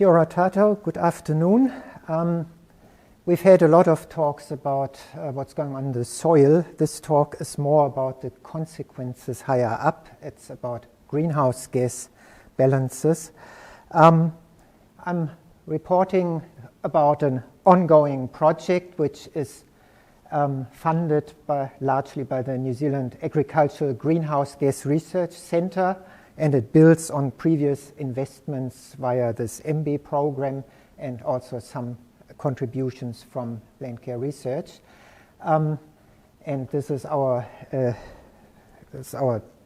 Kia ora tātou, good afternoon. We've had a lot of talks about what's going on in the soil. This talk is more about the consequences higher up. It's about greenhouse gas balances. I'm reporting about an ongoing project which is funded largely by the New Zealand Agricultural Greenhouse Gas Research Centre, and it builds on previous investments via this MBIE program and also some contributions from Landcare Research. And this is our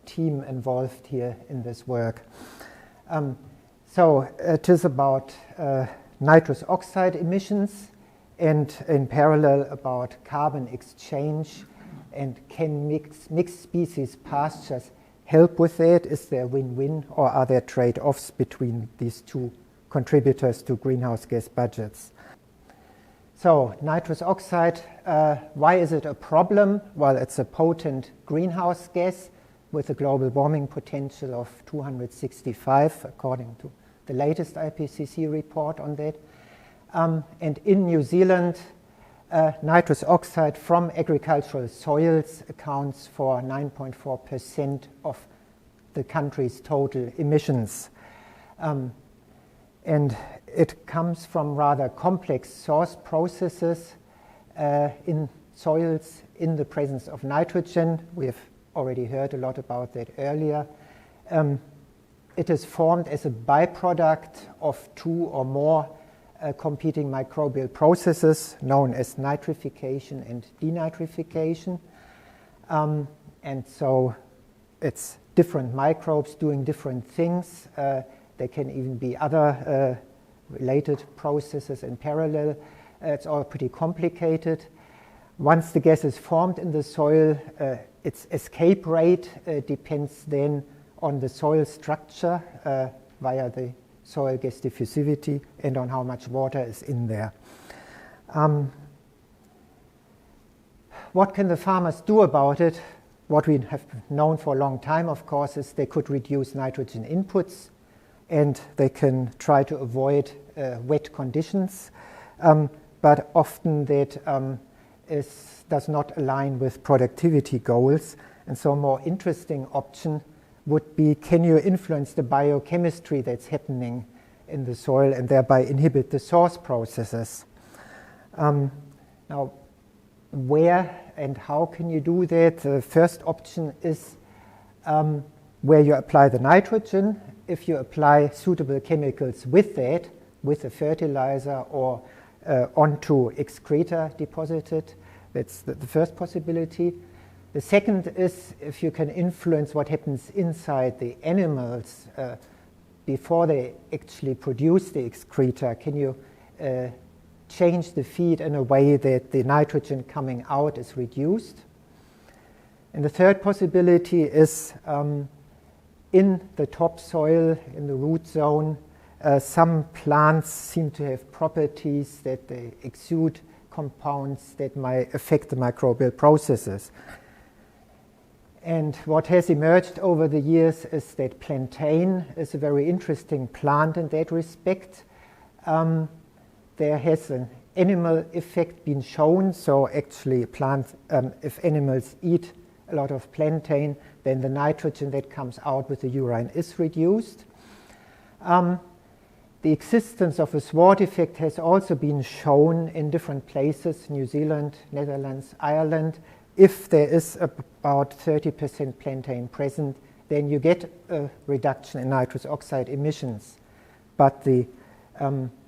team involved here in this work. So it is about nitrous oxide emissions, and in parallel about carbon exchange, and can mixed species pastures help with that? Is there win-win, or are there trade-offs between these two contributors to greenhouse gas budgets? So nitrous oxide, why is it a problem? Well, it's a potent greenhouse gas with a global warming potential of 265, according to the latest IPCC report on that. And in New Zealand, nitrous oxide from agricultural soils accounts for 9.4% of the country's total emissions. And it comes from rather complex source processes in soils in the presence of nitrogen. We have already heard a lot about that earlier. It is formed as a byproduct of two or more competing microbial processes known as nitrification and denitrification. And so it's different microbes doing different things. There can even be other related processes in parallel. It's all pretty complicated. Once the gas is formed in the soil, its escape rate depends then on the soil structure via the soil gas diffusivity and on how much water is in there. What can the farmers do about it? What we have known for a long time, of course, is they could reduce nitrogen inputs, and they can try to avoid wet conditions, but often that does not align with productivity goals. And so a more interesting option would be, can you influence the biochemistry that's happening in the soil and thereby inhibit the source processes? Now, where and how can you do that? The first option is where you apply the nitrogen. If you apply suitable chemicals with that, with a fertilizer or onto excreta deposited, that's the first possibility. The second is if you can influence what happens inside the animals before they actually produce the excreta. Can you change the feed in a way that the nitrogen coming out is reduced? And the third possibility is in the topsoil, in the root zone, some plants seem to have properties that they exude compounds that might affect the microbial processes. And what has emerged over the years is that plantain is a very interesting plant in that respect. There has an animal effect been shown, so actually plants, if animals eat a lot of plantain, then the nitrogen that comes out with the urine is reduced. The existence of a sward effect has also been shown in different places, New Zealand, Netherlands, Ireland. If there is about 30% plantain present, then you get a reduction in nitrous oxide emissions. But the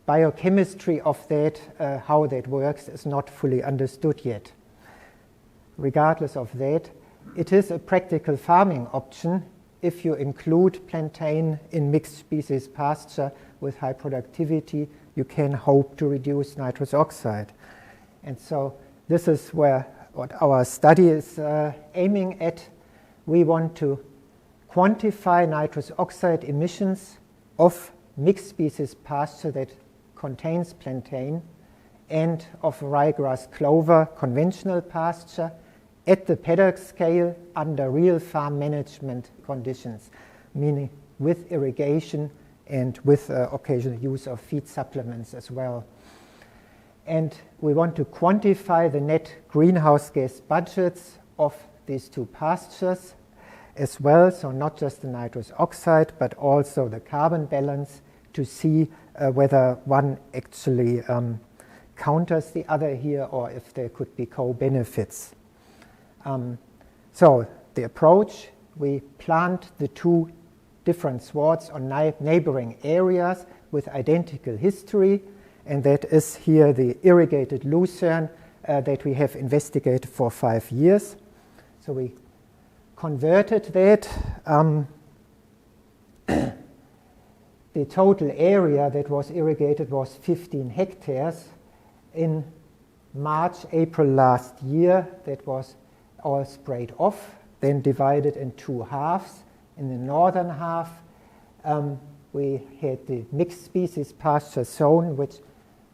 biochemistry of that, how that works, is not fully understood yet. Regardless of that, it is a practical farming option. If you include plantain in mixed species pasture with high productivity, you can hope to reduce nitrous oxide. And so this is what our study is aiming at. We want to quantify nitrous oxide emissions of mixed species pasture that contains plantain and of ryegrass clover conventional pasture at the paddock scale under real farm management conditions, meaning with irrigation and with occasional use of feed supplements as well. And we want to quantify the net greenhouse gas budgets of these two pastures as well, so not just the nitrous oxide, but also the carbon balance, to see whether one actually counters the other here or if there could be co-benefits. So the approach, we plant the two different swards on neighboring areas with identical history, and that is here the irrigated lucerne that we have investigated for 5 years. So we converted that. The total area that was irrigated was 15 hectares. In March, April last year, that was all sprayed off, then divided in two halves. In the northern half, we had the mixed species pasture zone, which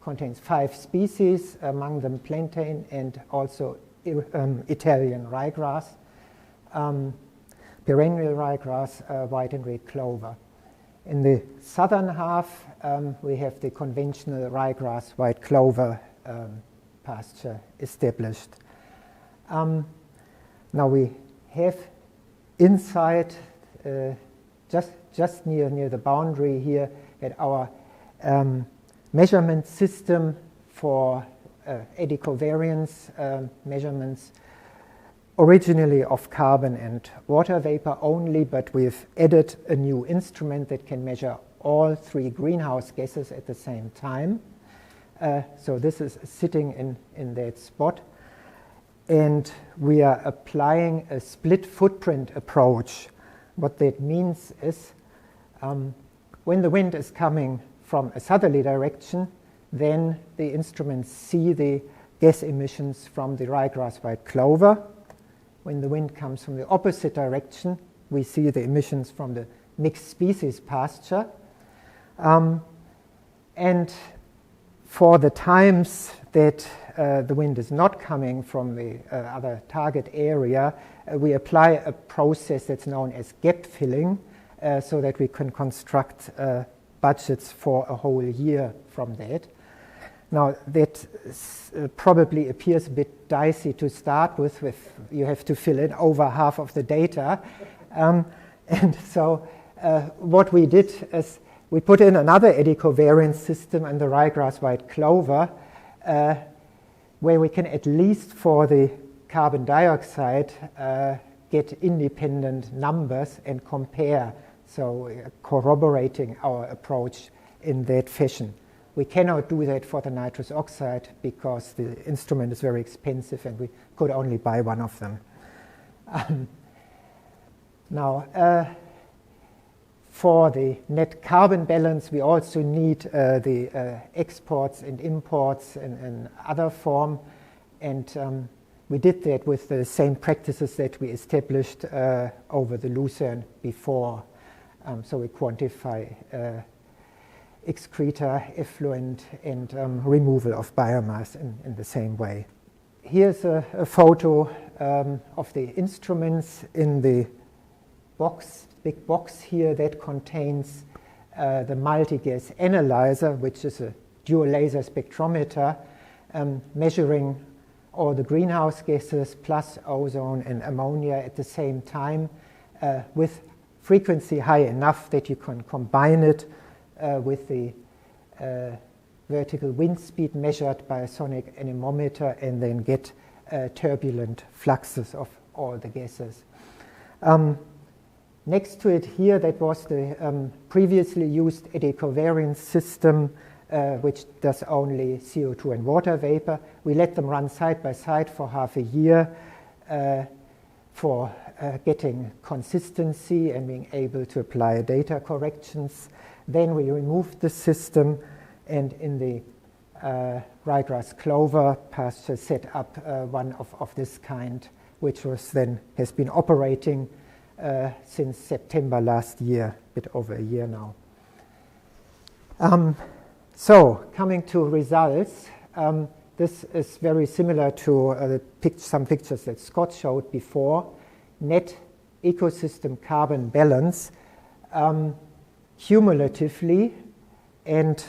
contains 5 species, among them plantain and also Italian ryegrass, perennial ryegrass, white and red clover. In the southern half, we have the conventional ryegrass, white clover pasture established. Now we have inside, just near the boundary here, at our measurement system for eddy covariance measurements, originally of carbon and water vapor only, but we've added a new instrument that can measure all 3 greenhouse gases at the same time. So this is sitting in that spot. And we are applying a split footprint approach. What that means is when the wind is coming from a southerly direction, then the instruments see the gas emissions from the ryegrass white clover. When the wind comes from the opposite direction, we see the emissions from the mixed species pasture. And for the times that the wind is not coming from the other target area, we apply a process that's known as gap filling, so that we can construct budgets for a whole year from that. Now, that probably appears a bit dicey to start with you have to fill in over half of the data. And so what we did is we put in another eddy covariance system in the ryegrass white clover, where we can, at least for the carbon dioxide, get independent numbers and compare, so corroborating our approach in that fashion. We cannot do that for the nitrous oxide because the instrument is very expensive and we could only buy one of them. Now, for the net carbon balance, we also need the exports and imports in other form, and we did that with the same practices that we established over the lucerne before. So we quantify excreta, effluent, and removal of biomass in the same way. Here's a photo of the instruments in the box, big box here that contains the multi-gas analyzer, which is a dual laser spectrometer measuring all the greenhouse gases plus ozone and ammonia at the same time with frequency high enough that you can combine it with the vertical wind speed measured by a sonic anemometer and then get turbulent fluxes of all the gases. Next to it here, that was the previously used eddy covariance system, which does only CO2 and water vapor. We let them run side by side for half a year for getting consistency and being able to apply data corrections. Then we removed the system, and in the ryegrass clover pasture set up one of this kind, which was then has been operating since September last year, a bit over a year now. So coming to results, this is very similar to some pictures that Scott showed before. Net ecosystem carbon balance cumulatively, and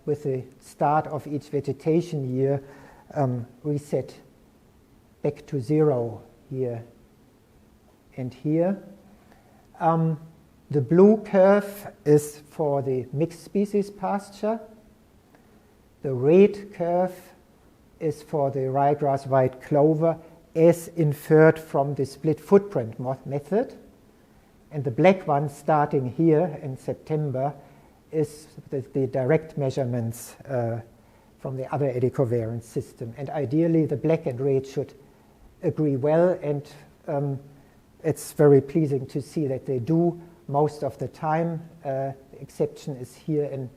with the start of each vegetation year, reset back to 0 here and here. The blue curve is for the mixed species pasture. The red curve is for the ryegrass white clover as inferred from the split footprint method. And the black one starting here in September is the direct measurements from the other eddy covariance system. And ideally, the black and red should agree well, and it's very pleasing to see that they do most of the time. The exception is here in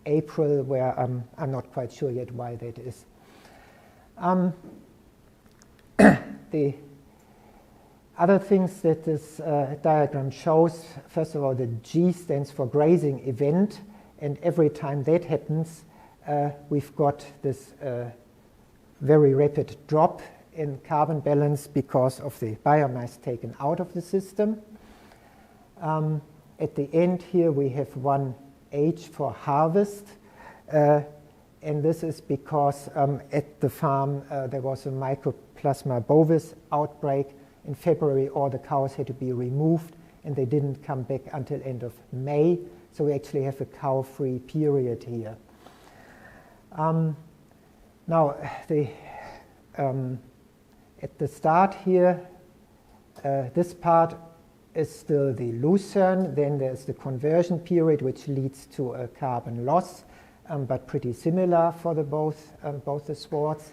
April, where I'm not quite sure yet why that is. The other things that this diagram shows, first of all, the G stands for grazing event, and every time that happens, we've got this very rapid drop in carbon balance because of the biomass taken out of the system. At the end here, we have 1H for harvest, and this is because at the farm there was a Mycoplasma bovis outbreak. In February, all the cows had to be removed, and they didn't come back until end of May, so we actually have a cow-free period here. Now, at the start here, this part is still the lucerne. Then there's the conversion period, which leads to a carbon loss, but pretty similar for both the swards.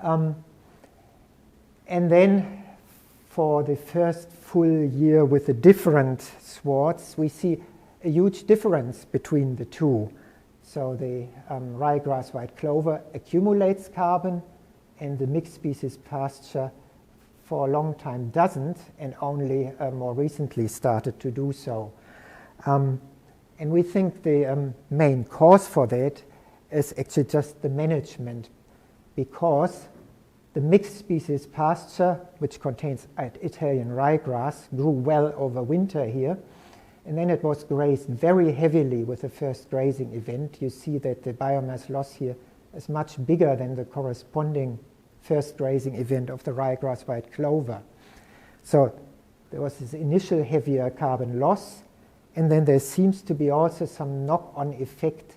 And then for the first full year with the different swards, we see a huge difference between the two. So the ryegrass white clover accumulates carbon, and the mixed species pasture for a long time doesn't, and only more recently started to do so. And we think the main cause for that is actually just the management, because the mixed species pasture, which contains Italian ryegrass, grew well over winter here, and then it was grazed very heavily with the first grazing event. You see that the biomass loss here is much bigger than the corresponding first grazing event of the ryegrass white clover. So there was this initial heavier carbon loss, and then there seems to be also some knock-on effect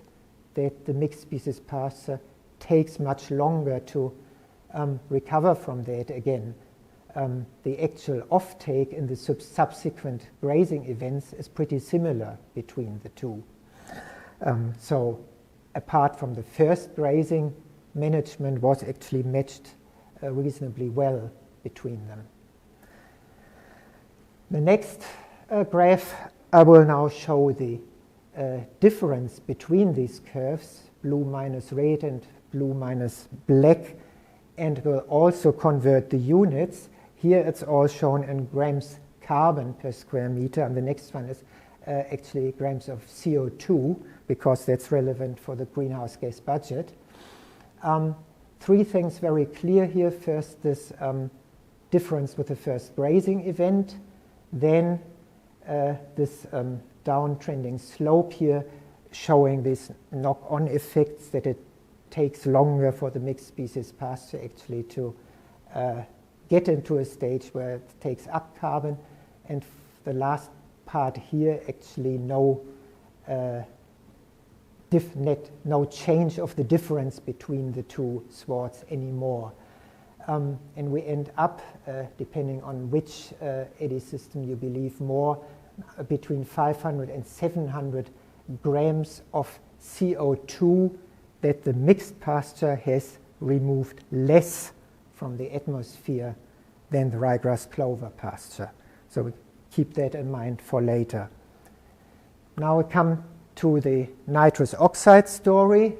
that the mixed species pasture takes much longer to recover from that again. The actual offtake in the subsequent grazing events is pretty similar between the two. So apart from the first grazing, management was actually matched reasonably well between them. The next graph, I will now show the difference between these curves, blue minus red and blue minus black, and will also convert the units. Here it's all shown in grams carbon per square meter, and the next one is actually grams of CO2, because that's relevant for the greenhouse gas budget. Three things very clear here. First, this difference with the first grazing event, then this downtrending slope here showing these knock-on effects, that it takes longer for the mixed species pasture actually to get into a stage where it takes up carbon, and the last part here actually no change of the difference between the two swards anymore. And we end up, depending on which eddy system you believe more, between 500 and 700 grams of CO2 that the mixed pasture has removed less from the atmosphere than the ryegrass clover pasture. So we keep that in mind for later. Now we come to the nitrous oxide story,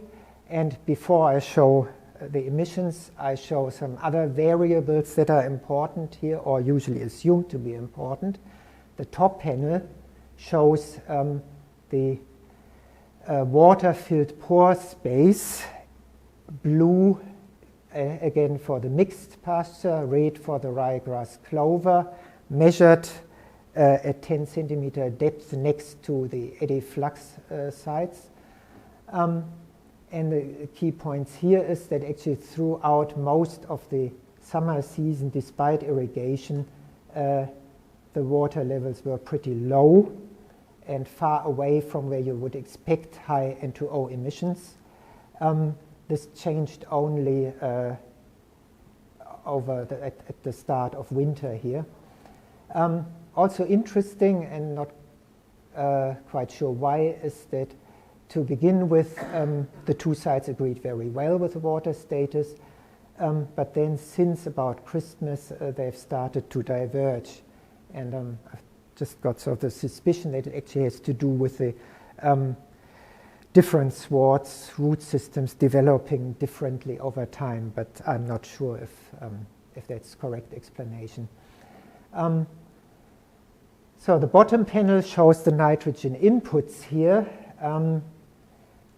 and before I show the emissions, I show some other variables that are important here, or usually assumed to be important. The top panel shows the water-filled pore space, blue again for the mixed pasture, red for the ryegrass clover, measured at 10 centimeter depth next to the eddy flux sites. And the key points here is that actually throughout most of the summer season, despite irrigation, the water levels were pretty low and far away from where you would expect high N2O emissions. This changed only at the start of winter here. Also interesting, and not quite sure why, is that to begin with, the two sides agreed very well with the water status, but then since about Christmas, they've started to diverge. And I've just got sort of the suspicion that it actually has to do with the different swards, root systems developing differently over time, but I'm not sure if that's correct explanation. So the bottom panel shows the nitrogen inputs here.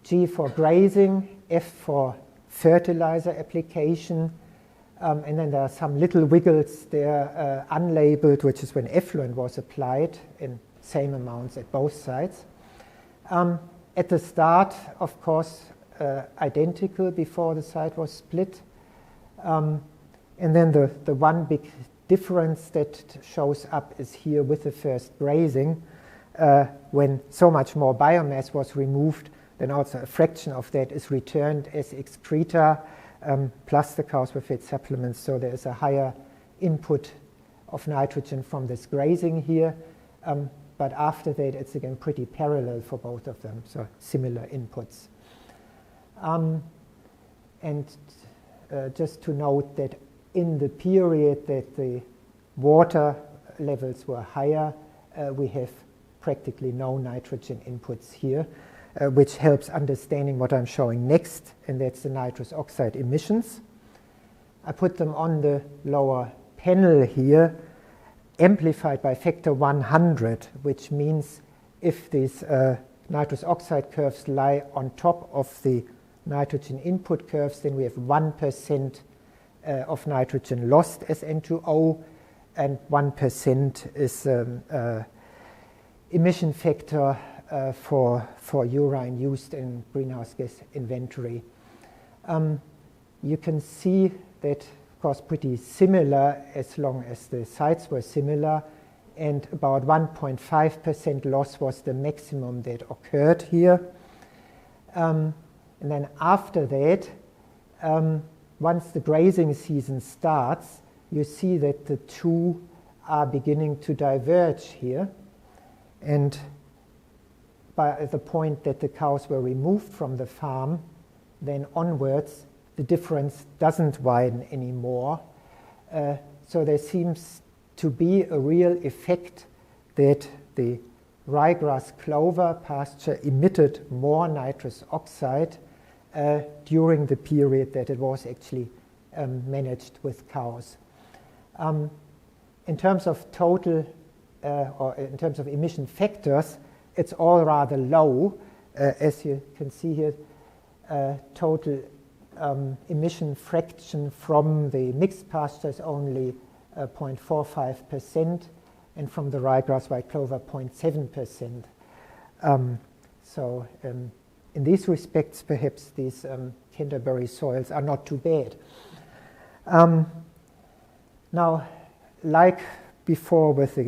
G for grazing, F for fertilizer application, and then there are some little wiggles there unlabeled, which is when effluent was applied in same amounts at both sides. At the start, of course, identical before the site was split. And then the one big difference that shows up is here with the first grazing. When so much more biomass was removed, then also a fraction of that is returned as excreta, plus the cows were fed supplements, so there is a higher input of nitrogen from this grazing here. But after that, it's again pretty parallel for both of them, so similar inputs. And just to note that in the period that the water levels were higher, we have practically no nitrogen inputs here, which helps understanding what I'm showing next, and that's the nitrous oxide emissions. I put them on the lower panel here, amplified by factor 100, which means if these nitrous oxide curves lie on top of the nitrogen input curves, then we have 1% of nitrogen lost as N2O, and 1% is emission factor for urine used in greenhouse gas inventory. You can see that, of course, pretty similar as long as the sites were similar, and about 1.5% loss was the maximum that occurred here. And then after that, once the grazing season starts, you see that the two are beginning to diverge here. And by the point that the cows were removed from the farm, then onwards, the difference doesn't widen anymore. So there seems to be a real effect that the ryegrass clover pasture emitted more nitrous oxide during the period that it was actually managed with cows. In terms of total, or in terms of emission factors, it's all rather low. As you can see here, total emission fraction from the mixed pasture is only 0.45%, and from the ryegrass white clover 0.7%. So in these respects, perhaps these Canterbury soils are not too bad. Now, like before with the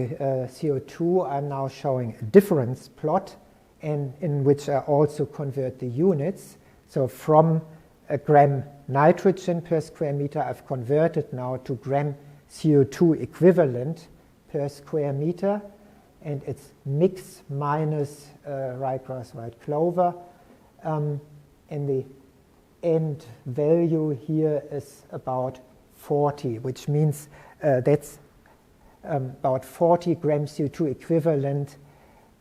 CO2, I'm now showing a difference plot, and in which I also convert the units. So from a gram nitrogen per square meter, I've converted now to gram CO2 equivalent per square meter, and it's mix minus ryegrass white clover. And the end value here is about 40, which means that's about 40 grams CO2 equivalent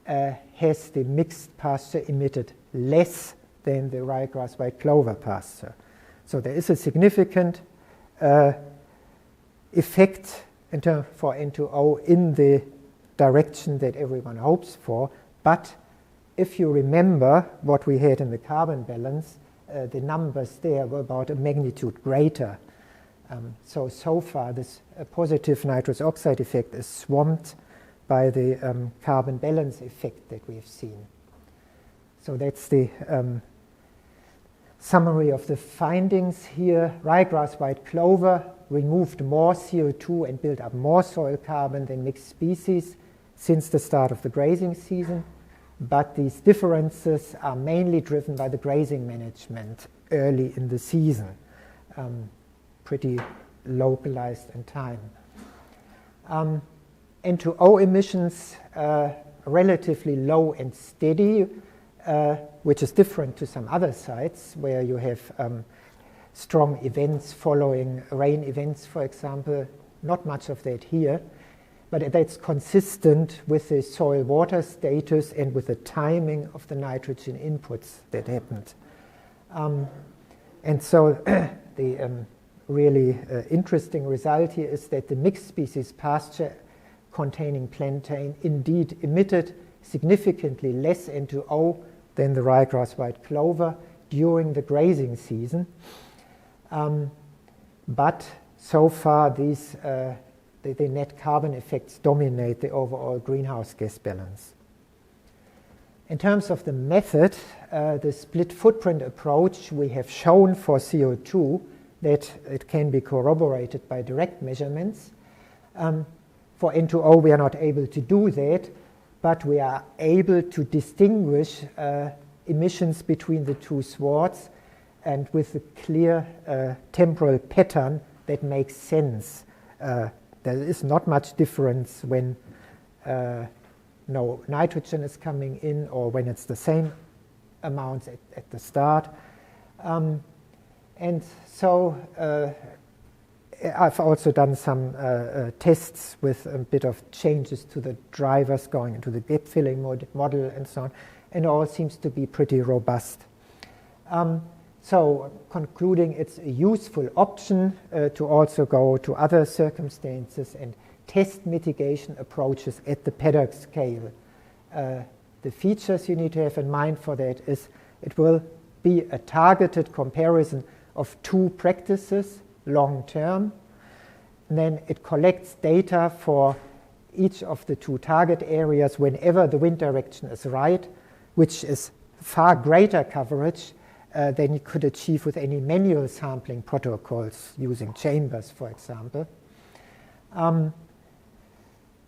has the mixed pasture emitted less than the ryegrass white clover pasture. So there is a significant effect for N2O in the direction that everyone hopes for. But if you remember what we had in the carbon balance, the numbers there were about a magnitude greater. So far, this positive nitrous oxide effect is swamped by the carbon balance effect that we've seen. So that's the summary of the findings here. Ryegrass white clover removed more CO2 and built up more soil carbon than mixed species since the start of the grazing season, but these differences are mainly driven by the grazing management early in the season, pretty localized in time. N2O emissions relatively low and steady, which is different to some other sites where you have strong events following rain events, for example. Not much of that here, but that's consistent with the soil water status and with the timing of the nitrogen inputs that happened. And so the really interesting result here is that the mixed species pasture containing plantain indeed emitted significantly less N2O than the ryegrass white clover during the grazing season. But so far these the net carbon effects dominate the overall greenhouse gas balance. In terms of the method, the split footprint approach, we have shown for CO2 that it can be corroborated by direct measurements. For N2O, we are not able to do that, but we are able to distinguish emissions between the two swards and with a clear temporal pattern that makes sense. There is not much difference when no nitrogen is coming in or when it's the same amounts at the start. And so I've also done some tests with a bit of changes to the drivers going into the gap filling model and so on, and all seems to be pretty robust. So concluding, it's a useful option to also go to other circumstances and test mitigation approaches at the paddock scale. The features you need to have in mind for that is it will be a targeted comparison of two practices long term. And then it collects data for each of the two target areas whenever the wind direction is right, which is far greater coverage than you could achieve with any manual sampling protocols using chambers, for example. And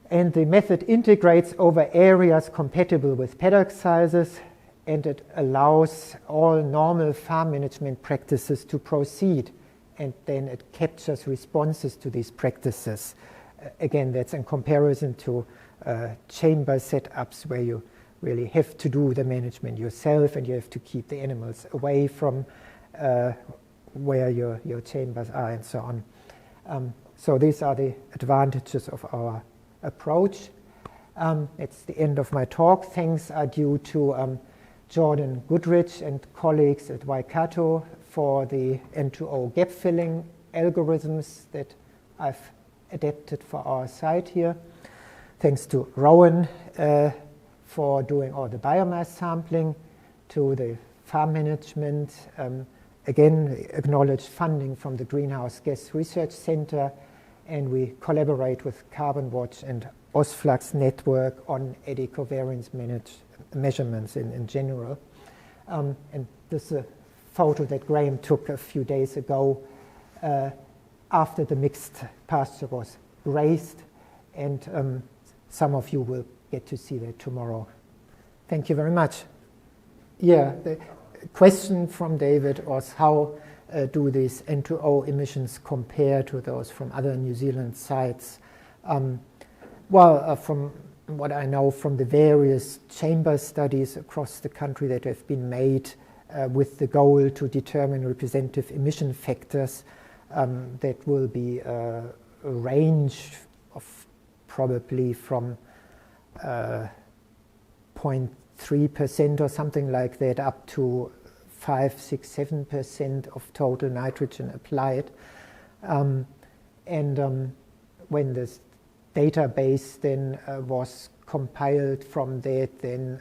the method integrates over areas compatible with paddock sizes, and it allows all normal farm management practices to proceed, and then it captures responses to these practices. Again, that's in comparison to chamber setups where you really have to do the management yourself and you have to keep the animals away from where your chambers are and so on. So these are the advantages of our approach. It's the end of my talk. Thanks are due to Jordan Goodrich and colleagues at Waikato for the N2O gap filling algorithms that I've adapted for our site here. Thanks to Rowan for doing all the biomass sampling, to the farm management. Again, acknowledge funding from the Greenhouse Gas Research Center, and we collaborate with Carbon Watch and OSFLUX network on eddy covariance measurements in general. And this is a photo that Graeme took a few days ago after the mixed pasture was grazed, and some of you will get to see that tomorrow. Thank you very much. Yeah, the question from David was how do these N2O emissions compare to those from other New Zealand sites? Well, from what I know from the various chamber studies across the country that have been made with the goal to determine representative emission factors, that will be a range of probably from 0.3% or something like that up to 5, 6, 7% of total nitrogen applied. And when this database then was compiled from that, then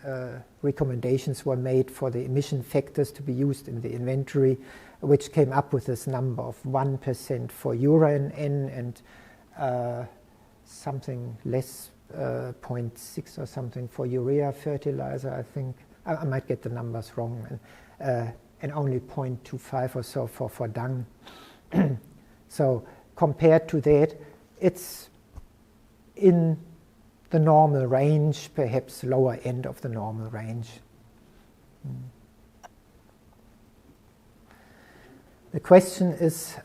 recommendations were made for the emission factors to be used in the inventory, which came up with this number of 1% for Euro N and something less 0.6 or something for urea fertilizer, I think. I might get the numbers wrong. And only 0.25 or so for dung. So compared to that, it's in the normal range, perhaps lower end of the normal range. The question is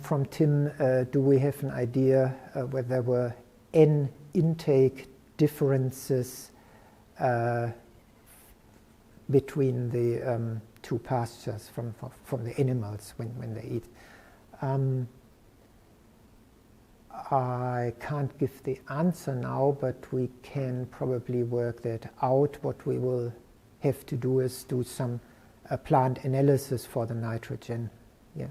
from Tim, do we have an idea whether there were N intake differences between the two pastures from the animals when they eat? I can't give the answer now, but we can probably work that out. What we will have to do is do some plant analysis for the nitrogen. Yeah.